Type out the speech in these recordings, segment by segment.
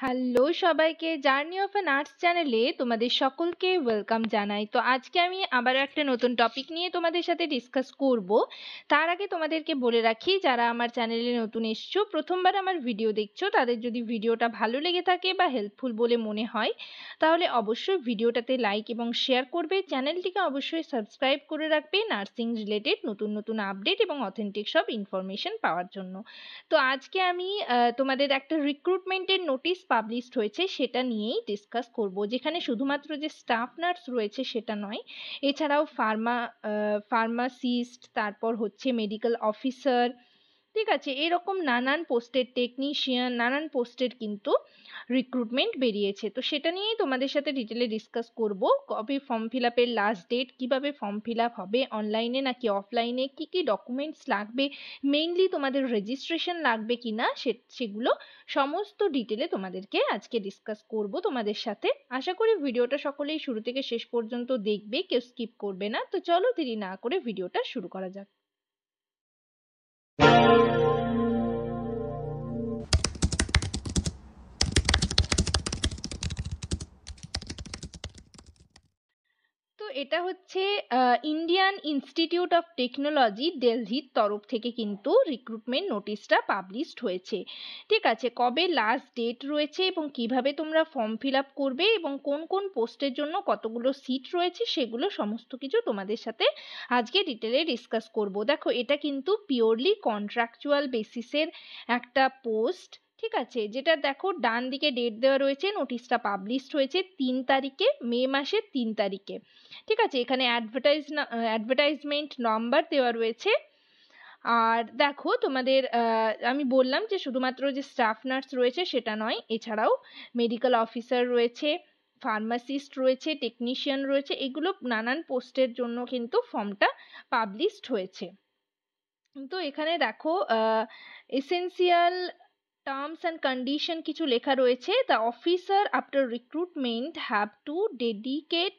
Hello সবাইকে, journey of a nurse চ্যানেলে তোমাদের সকলকে ওয়েলকাম জানাই। তো আজকে আমি আবার একটা নতুন টপিক নিয়ে তোমাদের সাথে ডিসকাস করব। তার আগে তোমাদেরকে বলে রাখি, যারা আমার চ্যানেলে নতুন এসছো, প্রথমবার আমার ভিডিও দেখছো, তাদের যদি ভিডিওটা ভালো লেগে থাকে বা হেল্পফুল বলে মনে হয়, তাহলে অবশ্যই ভিডিওটাতে লাইক এবং শেয়ার করবে। চ্যানেলটিকে অবশ্যই সাবস্ক্রাইব করে রাখবে নার্সিং রিলেটেড নতুন নতুন আপডেট এবং অথেন্টিক সব ইনফরমেশন পাওয়ার জন্য। তো আজকে আমি তোমাদের একটা রিক্রুটমেন্টের নোটিশ পাবলিশড হয়েছে সেটা নিয়েই ডিসকাস করব, যেখানে শুধুমাত্র যে স্টাফ নার্স রয়েছে সেটা নয়, এছাড়াও ফার্মাসিস্ট, তারপর হচ্ছে মেডিকেল অফিসার, ঠিক আছে, এরকম নানান পোস্টের টেকনিশিয়ান, নানান পোস্টের কিন্তু রিক্রুটমেন্ট বেরিয়েছে। তো সেটা নিয়েই তোমাদের সাথে ডিটেলে ডিসকাস করব। কবে ফর্ম ফিল আপের লাস্ট ডেট, কিভাবে ফর্ম ফিল আপ হবে, অনলাইনে নাকি অফলাইনে, কি কি ডকুমেন্টস লাগবে, মেইনলি তোমাদের রেজিস্ট্রেশন লাগবে কিনা, সেগুলো সমস্ত ডিটেলে তোমাদেরকে আজকে ডিসকাস করব তোমাদের সাথে। আশা করি ভিডিওটা সকলেই শুরু থেকে শেষ পর্যন্ত দেখবে, কেউ স্কিপ করবে না। তো চলো দেরি না করে ভিডিওটা শুরু করা যাক। তো এটা হচ্ছে ইন্ডিয়ান ইনস্টিটিউট অফ টেকনোলজি দিল্লির তরফ থেকে কিন্তু রিক্রুটমেন্ট নোটিশটা পাবলিশড হয়েছে। ঠিক আছে, কবে লাস্ট ডেট রয়েছে এবং কিভাবে তোমরা ফর্ম ফিল আপ করবে এবং কোন কোন পোস্টের জন্য কতগুলো সিট রয়েছে, সেগুলো সমস্ত কিছু তোমাদের সাথে আজকে ডিটেলে ডিসকাস করব। দেখো, এটা কিন্তু পিওরলি কন্ট্রাকচুয়াল বেসিসের একটা পোস্ট। ঠিক আছে, যেটা দেখো ডান দিকে ডেট দেওয়া রয়েছে, নোটিশটা পাবলিশড হয়েছে 3 তারিখে, মে মাসের 3 তারিখে। ঠিক আছে, এখানে অ্যাডভার্টাইজমেন্ট নাম্বার দেওয়া রয়েছে। আর দেখো তোমাদের আমি বললাম যে শুধুমাত্র যে স্টাফ নার্স রয়েছে সেটা নয়, এছাড়াও মেডিকেল অফিসার রয়েছে, ফার্মাসিস্ট রয়েছে, টেকনিশিয়ান রয়েছে, এগুলো নানান পোস্টের জন্য কিন্তু ফর্মটা পাবলিশড হয়েছে। তো এখানে দেখো এসেন্সিয়াল টার্মস অ্যান্ড কন্ডিশন কিছু লেখা রয়েছে। The officer after recruitment have to dedicate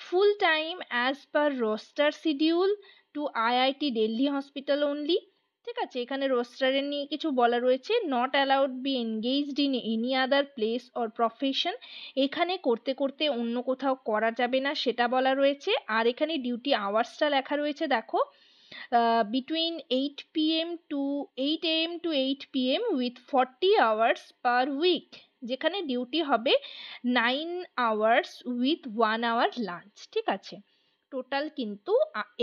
full time as per roster schedule to IIT Delhi hospital only. ঠিক আছে, এখানে রোস্টারের নিয়ে কিছু বলা রয়েছে। Not allowed be engaged in any other place or profession, এখানে করতে করতে অন্য কোথাও করা যাবে না সেটা বলা রয়েছে। আর এখানে ডিউটি আওয়ার্সটা লেখা রয়েছে, দেখো, between 8 a.m. to 8 p.m. with 40 hours per week, যেখানে ডিউটি হবে 9 hours with 1 hour লাঞ্চ। ঠিক আছে, টোটাল কিন্তু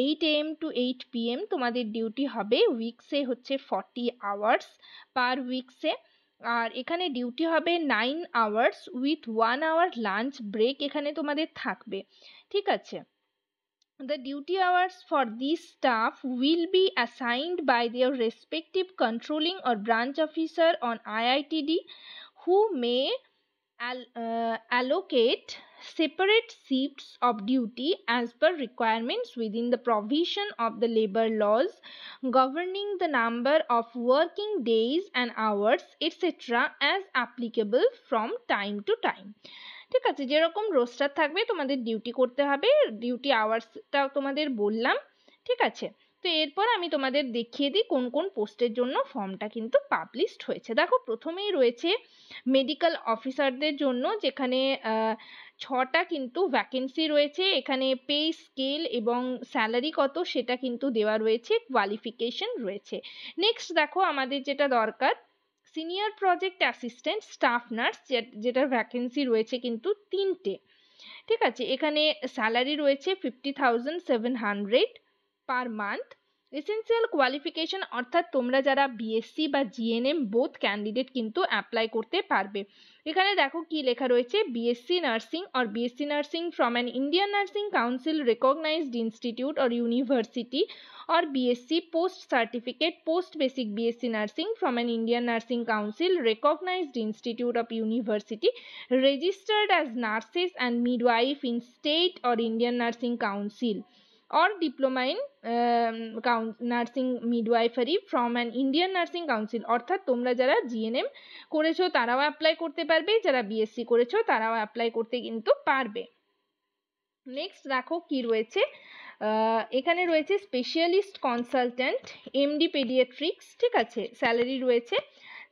8 a.m. to 8 p.m. তোমাদের ডিউটি হবে, উইকসে হচ্ছে 40 hours পার উইকসে। আর এখানে ডিউটি হবে 9 hours with 1 hour lunch break এখানে তোমাদের থাকবে। ঠিক আছে, the duty hours for these staff will be assigned by their respective controlling or branch officer on IITD, who may allocate separate shifts of duty as per requirements within the provision of the labor laws governing the number of working days and hours etc. as applicable from time to time. ঠিক আছে, যেরকম roaster থাকবে তোমাদের duty করতে হবে, duty আওয়ার্সটা তোমাদের বললাম। ঠিক আছে, তো এরপর আমি তোমাদের দেখিয়ে দিই কোন কোন পোস্টের জন্য ফর্মটা কিন্তু পাবলিশড হয়েছে। দেখো, প্রথমেই রয়েছে মেডিকেল অফিসারদের জন্য, যেখানে 6টা কিন্তু ভ্যাকেন্সি রয়েছে। এখানে পে স্কেল এবং স্যালারি কত সেটা কিন্তু দেওয়া রয়েছে, কোয়ালিফিকেশন রয়েছে। নেক্সট দেখো, আমাদের যেটা দরকার, senior project assistant staff nurse, যেটার ভ্যাকেন্সি রয়েছে কিন্তু 3টে। ঠিক আছে, এখানে স্যালারি রয়েছে 50,700 পার মান্থ। এসেন্সিয়াল কোয়ালিফিকেশন, অর্থাৎ তোমরা যারা বিএসসি বা জিএনএম বোথ ক্যান্ডিডেট কিন্তু অ্যাপ্লাই করতে পারবে। এখানে দেখো কি লেখা রয়েছে, BSc nursing or BSc nursing from an Indian nursing council recognised institute or university or BSc post certificate post basic BSc nursing from an Indian nursing council recognized institute of university registered as nurses and midwife in state or Indian nursing council or diploma in nursing midwifery from an Indian nursing council, অর্থাৎ তোমরা যারা GNM করেছো তারাও apply করতে পারবে, যারা BSc করেছো তারাও অ্যাপ্লাই করতে কিন্তু পারবে। নেক্সট দেখো কি রয়েছে, এখানে রয়েছে স্পেশালিস্ট কনসালট্যান্ট এমডি পেডিয়াট্রিক্স। ঠিক আছে, স্যালারি রয়েছে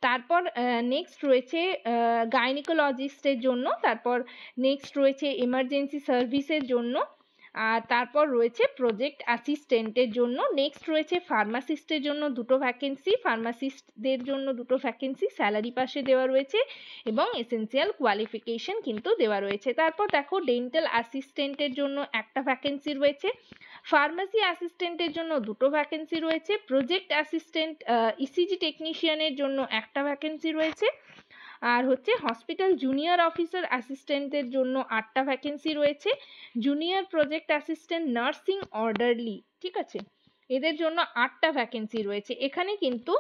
তারপর নেক্সট রয়েছে গাইনিকোলজিস্টের জন্য, তারপর নেক্সট রয়েছে এমার্জেন্সি সার্ভিসের জন্য, আর তারপর রয়েছে প্রজেক্ট অ্যাসিস্ট্যান্টের জন্য, নেক্সট রয়েছে ফার্মাসিস্টের জন্য 2টো ভ্যাকেন্সি, ফার্মাসিস্টদের জন্য 2টো ভ্যাকেন্সি, স্যালারি পাশে দেওয়া রয়েছে এবং এসেনশিয়াল কোয়ালিফিকেশন কিন্তু দেওয়া রয়েছে। তারপর দেখো ডেন্টাল অ্যাসিস্ট্যান্টের জন্য একটা ভ্যাকেন্সি রয়েছে, ফার্মাসি অ্যাসিস্ট্যান্টের জন্য 2টো ভ্যাকেন্সি রয়েছে, প্রজেক্ট অ্যাসিস্ট্যান্ট ইসিজি টেকনিশিয়ানের জন্য একটা ভ্যাকেন্সি রয়েছে, আর হচ্ছে হসপিটাল জুনিয়র অফিসার অ্যাসিস্ট্যান্টের জন্য 8টা ভ্যাকেন্সি রয়েছে, junior project assistant nursing orderly, ঠিক আছে, এদের জন্য 8টা ভ্যাকেন্সি রয়েছে। এখানে কিন্তু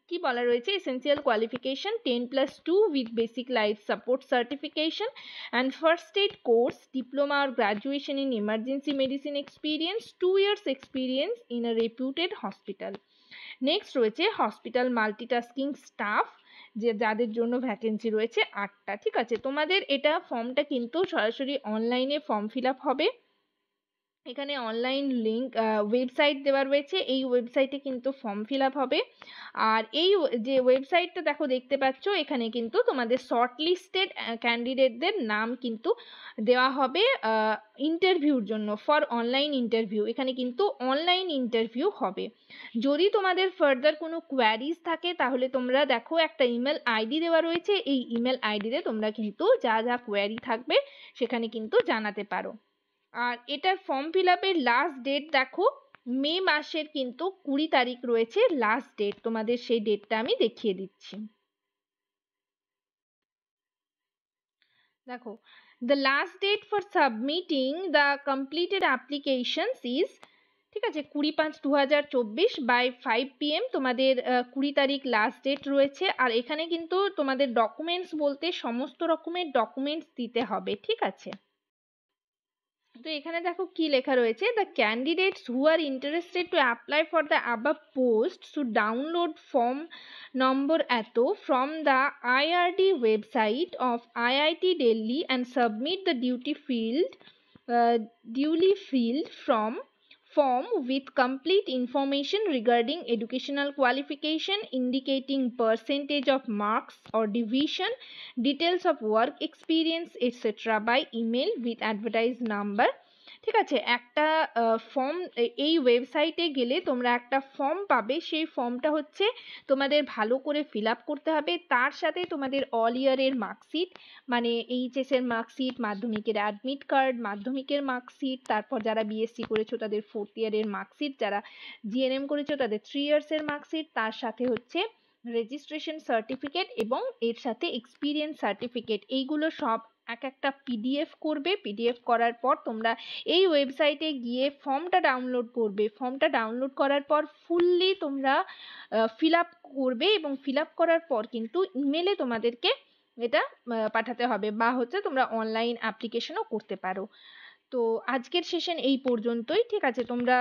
কি বলা রয়েছে, essential qualification 10+2 with basic life support certification and first aid course, diploma or graduation in emergency medicine experience, 2 years experience in a reputed hospital। Next রয়েছে হসপিটাল মাল্টিটাস্কিং স্টাফ, যাদের জন্য ভ্যাকেন্সি রয়েছে 8টা, ঠিক আছে। তোমাদের এটা ফর্মটা কিন্তু সরাসরি অনলাইনে ফর্ম ফিল আপ হবে, এখানে অনলাইন লিঙ্ক ওয়েবসাইট দেওয়া রয়েছে, এই ওয়েবসাইটে কিন্তু ফর্ম ফিল আপ হবে। আর এই যে ওয়েবসাইটটা দেখো দেখতে পাচ্ছ, এখানে কিন্তু তোমাদের শর্ট লিস্টেড ক্যান্ডিডেটদের নাম কিন্তু দেওয়া হবে ইন্টারভিউর জন্য, ফর অনলাইন ইন্টারভিউ। এখানে কিন্তু অনলাইন ইন্টারভিউ হবে। যদি তোমাদের ফার্দার কোনো কোয়ারিজ থাকে তাহলে তোমরা দেখো একটা ইমেল আইডি দেওয়া রয়েছে, এই ইমেল আইডিতে তোমরা কিন্তু যা যা কোয়ারি থাকবে সেখানে কিন্তু জানাতে পারো। আর এটার ফর্ম ফিল আপের লাস্ট ডেট দেখো মে মাসের কিন্তু 20 তারিখ রয়েছে লাস্ট ডেট, তোমাদের সেই ডেটটা আমি দেখিয়ে দিচ্ছি। দেখো, the last date for submitting the completed applications is, ঠিক আছে, 20/5/2024 by 5 PM তোমাদের 20 তারিখ লাস্ট ডেট রয়েছে। আর এখানে কিন্তু তোমাদের ডকুমেন্টস বলতে সমস্ত রকমের ডকুমেন্টস দিতে হবে, ঠিক আছে। তো এখানে দেখো কি লেখা রয়েছে, the candidates who are interested to apply for the above post should download form number এতো from the IRD website of IIT Delhi and submit the duly filled form with complete information regarding educational qualification, indicating percentage of marks or division, details of work experience, etc. by email with advertised number, ঠিক আছে। একটা form, এই ওয়েবসাইটে গেলে তোমরা একটা form পাবে, সেই ফর্মটা হচ্ছে তোমাদের ভালো করে ফিল আপ করতে হবে, তার সাথে তোমাদের অল ইয়ারের মার্কশিট, মানে এইচএস এর মার্কশিট, মাধ্যমিকের অ্যাডমিট কার্ড, মাধ্যমিকের মার্কশিট, তারপর যারা বিএসসি করেছো তাদের 4th ইয়ারের মার্কশিট, যারা জিএনএম করেছো তাদের 3 ইয়ার্সের মার্কশিট, তার সাথে হচ্ছে রেজিস্ট্রেশন সার্টিফিকেট এবং এর সাথে এক্সপিরিয়েন্স সার্টিফিকেট, এইগুলো সব একটা পিডিএফ করবে। পিডিএফ করার পর তোমরা এই ওয়েবসাইটে গিয়ে ফর্মটা ডাউনলোড করবে, ফর্মটা ডাউনলোড করার পর ফুললি তোমরা ফিল আপ করবে এবং ফিল আপ করার পর কিন্তু ইমেলে তোমাদেরকে এটা পাঠাতে হবে, বা হচ্ছে তোমরা অনলাইন অ্যাপ্লিকেশনও করতে পারো। তো আজকের সেশন এই পর্যন্তই, ঠিক আছে। তোমরা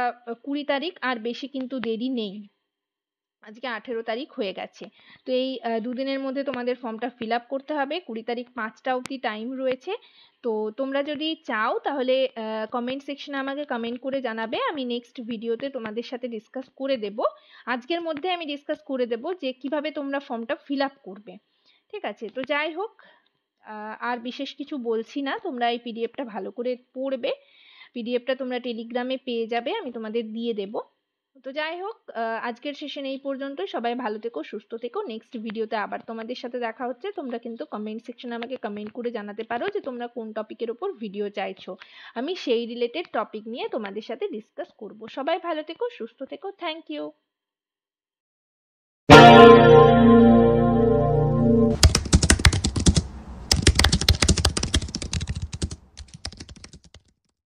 20 তারিখ, আর বেশি কিন্তু দেরি নেই, আজকে 18 তারিখ হয়ে গেছে। তো এই দুদিনের মধ্যে তোমাদের ফর্মটা ফিল আপ করতে হবে, 20 তারিখ 5টা অবধি টাইম রয়েছে। তো তোমরা যদি চাও তাহলে কমেন্ট সেকশনে আমাকে কমেন্ট করে জানাবে, আমি নেক্সট ভিডিওতে তোমাদের সাথে ডিসকাস করে দেব। আজকের মধ্যে আমি ডিসকাস করে দেব যে কিভাবে তোমরা ফর্মটা ফিল আপ করবে, ঠিক আছে। তো যাই হোক, আর বিশেষ কিছু বলছি না, তোমরা এই পিডিএফটা ভালো করে পড়বে, পিডিএফটা তোমরা টেলিগ্রামে পেয়ে যাবে, আমি তোমাদের দিয়ে দেব। তো যাই হোক, আজকের সেশন এই পর্যন্তই। সবাই ভালো থেকো, সুস্থ থেকো। নেক্সট ভিডিওতে আবার তোমাদের সাথে দেখা হচ্ছে। তোমরা কিন্তু কমেন্ট সেকশনে আমাকে কমেন্ট করে জানাতে পারো যে তোমরা কোন টপিকের উপর ভিডিও চাইছো, আমি সেই রিলেটেড টপিক নিয়ে তোমাদের সাথে ডিসকাস করব। সবাই ভালো থেকো, সুস্থ থেকো। Thank you.